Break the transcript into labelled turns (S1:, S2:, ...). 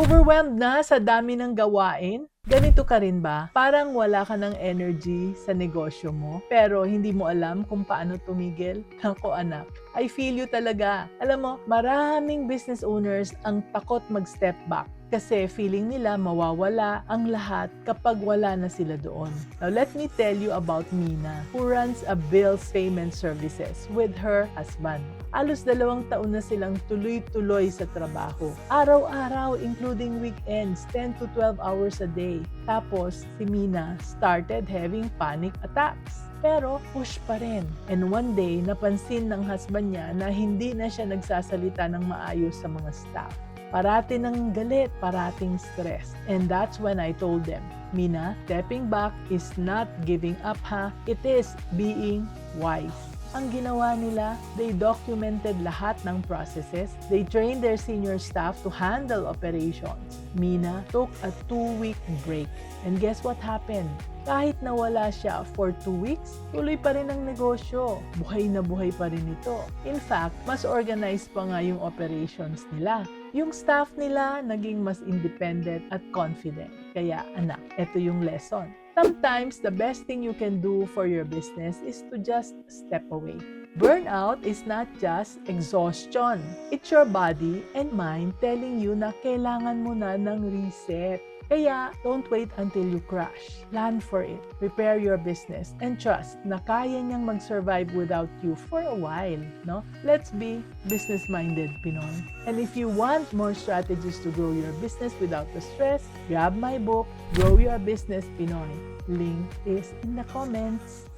S1: Overwhelmed na sa dami ng gawain? Ganito ka rin ba? Parang wala ka ng energy sa negosyo mo, pero hindi mo alam kung paano tumigil? Ako anak, I feel you talaga. Alam mo, maraming business owners ang takot mag-step back kasi feeling nila mawawala ang lahat kapag wala na sila doon. Now let me tell you about Mina, who runs a bills payment services with her husband. Halos 2 taon na silang tuloy-tuloy sa trabaho. Araw-araw, including weekends, 10 to 12 hours a day. Tapos, si Mina started having panic attacks. Pero push pa rin. And one day, napansin ng husband niya na hindi na siya nagsasalita ng maayos sa mga staff. Parati ng galit, parating stress. And that's when I told them, Mina, stepping back is not giving up ha. It is being wise. Ang ginawa nila, they documented lahat ng processes. They trained their senior staff to handle operations. Mina took a 2-week break. And guess what happened? Kahit nawala siya for 2 weeks, tuloy pa rin ang negosyo. Buhay na buhay pa rin ito. In fact, mas organized pa nga yung operations nila. Yung staff nila naging mas independent at confident. Kaya anak, ito yung lesson. Sometimes, the best thing you can do for your business is to just step away. Burnout is not just exhaustion. It's your body and mind telling you na kailangan mo na ng reset. Kaya, don't wait until you crash. Plan for it. Prepare your business and trust na kaya niyang mag-survive without you for a while, no? Let's be business-minded, Pinoy. And if you want more strategies to grow your business without the stress, grab my book, Grow Your Business, Pinoy. Link is in the comments.